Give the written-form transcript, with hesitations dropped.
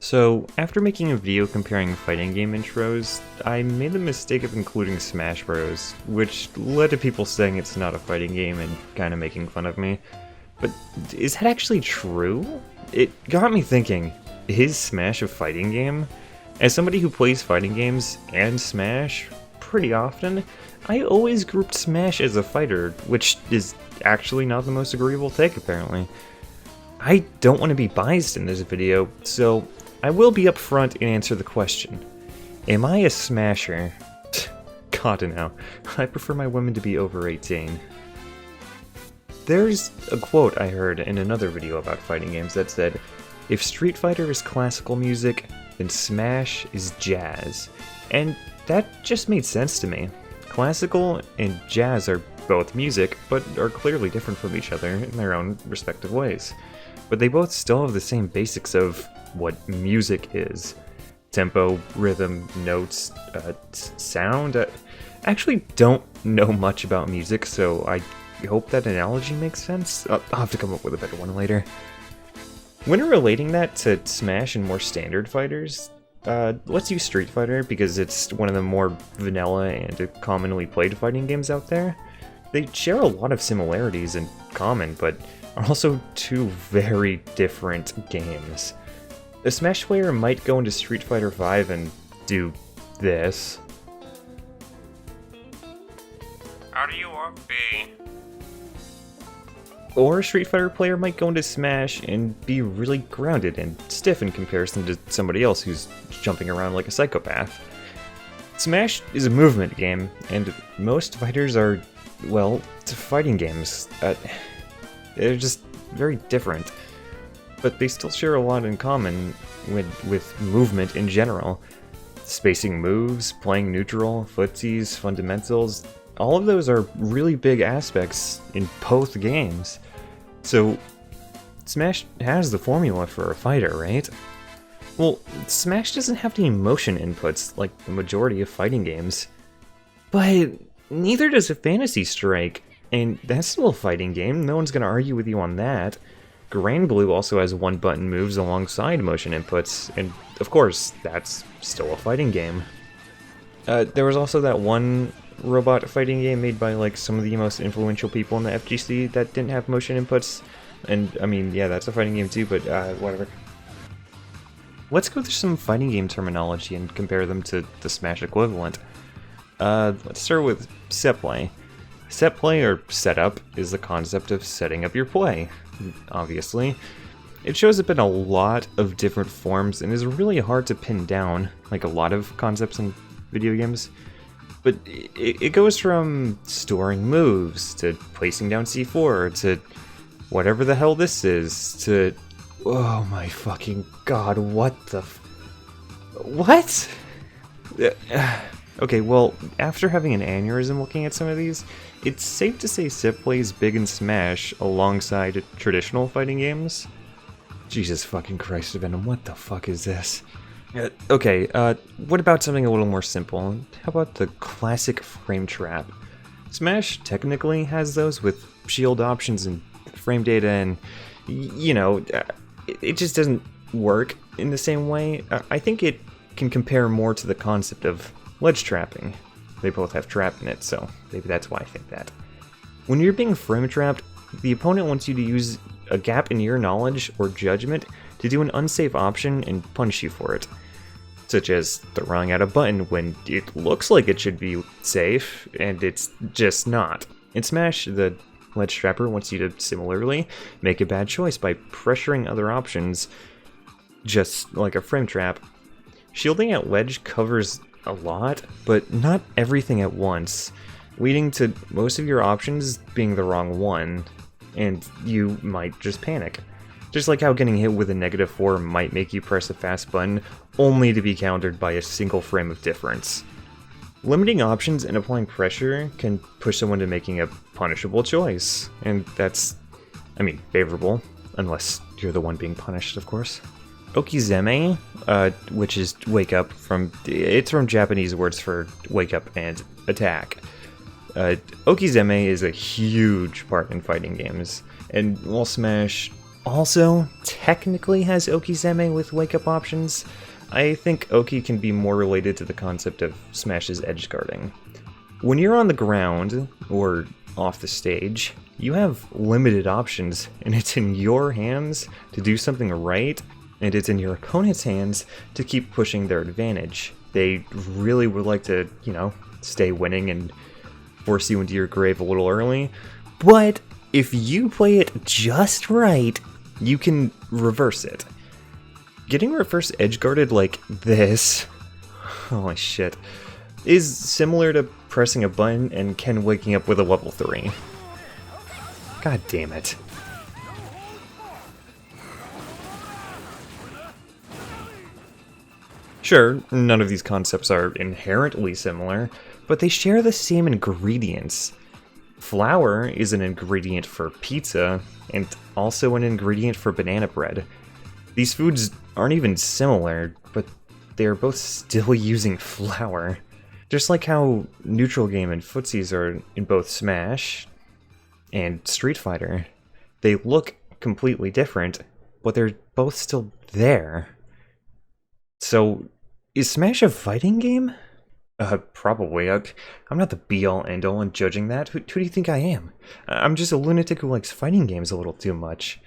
So, after making a video comparing fighting game intros, I made the mistake of including Smash Bros, which led to people saying it's not a fighting game and kinda making fun of me. But is that actually true? It got me thinking, is Smash a fighting game? As somebody who plays fighting games and Smash pretty often, I always grouped Smash as a fighter, which is actually not the most agreeable take apparently. I don't want to be biased in this video, so I will be upfront and answer the question. Am I a smasher? God no, I prefer my women to be over 18. There's a quote I heard in another video about fighting games that said, if Street Fighter is classical music, then Smash is jazz. And that just made sense to me. Classical and jazz are both music, but are clearly different from each other in their own respective ways. But they both still have the same basics of what music is. Tempo, rhythm, notes, sound. I actually don't know much about music, so I hope that analogy makes sense. I'll have to come up with a better one later. When relating that to Smash and more standard fighters, let's use Street Fighter because it's one of the more vanilla and commonly played fighting games out there. They share a lot of similarities in common, but are also two very different games. A Smash player might go into Street Fighter V and do this. How do you want me? Or a Street Fighter player might go into Smash and be really grounded and stiff in comparison to somebody else who's jumping around like a psychopath. Smash is a movement game, and most fighters are, well, fighting games. They're just very different. But they still share a lot in common with movement in general. Spacing moves, playing neutral, footsies, fundamentals, all of those are really big aspects in both games. So, Smash has the formula for a fighter, right? Well, Smash doesn't have any motion inputs like the majority of fighting games. But neither does a Fantasy Strike, and that's still a fighting game, no one's gonna argue with you on that. Granblue also has one-button moves alongside motion inputs, and of course, that's still a fighting game. There was also that one robot fighting game made by like some of the most influential people in the FGC that didn't have motion inputs, and I mean, yeah, that's a fighting game too, but whatever. Let's go through some fighting game terminology and compare them to the Smash equivalent. Let's start with set play. Set play, or setup, is the concept of setting up your play, obviously. It shows up in a lot of different forms and is really hard to pin down, like a lot of concepts in video games. But it goes from storing moves, to placing down C4, to whatever the hell this is, to... Oh my fucking god, what the what? Okay, well, after having an aneurysm looking at some of these, it's safe to say set play is big in Smash alongside traditional fighting games. Jesus fucking Christ, Venom, what the fuck is this? Okay, what about something a little more simple? How about the classic frame trap? Smash technically has those with shield options and frame data, and, you know, it just doesn't work in the same way. I think it can compare more to the concept of ledge trapping. They both have trap in it, so maybe that's why I think that. When you're being frame trapped, the opponent wants you to use a gap in your knowledge or judgment to do an unsafe option and punish you for it. Such as throwing out a button when it looks like it should be safe, and it's just not. In Smash, the ledge trapper wants you to similarly make a bad choice by pressuring other options, just like a frame trap. Shielding at ledge covers a lot, but not everything at once, leading to most of your options being the wrong one, and you might just panic. Just like how getting hit with a -4 might make you press a fast button, only to be countered by a single frame of difference. Limiting options and applying pressure can push someone to making a punishable choice, and that's, I mean, favorable, unless you're the one being punished, of course. Okizeme, which is wake up it's from Japanese words for wake up and attack. Okizeme is a huge part in fighting games, and while Smash also technically has Okizeme with wake-up options, I think Oki can be more related to the concept of Smash's edge guarding. When you're on the ground, or off the stage, you have limited options, and it's in your hands to do something right, and it's in your opponent's hands to keep pushing their advantage. They really would like to, stay winning and force you into your grave a little early, but if you play it just right, you can reverse it. Getting reverse edge guarded like this, holy shit, is similar to pressing a button and Ken waking up with a level 3. God damn it. Sure, none of these concepts are inherently similar, but they share the same ingredients. Flour is an ingredient for pizza, and also an ingredient for banana bread. These foods aren't even similar, but they're both still using flour. Just like how neutral game and footsies are in both Smash and Street Fighter. They look completely different, but they're both still there. So, is Smash a fighting game? Probably. I'm not the be-all, end-all in judging that. Who do you think I am? I'm just a lunatic who likes fighting games a little too much.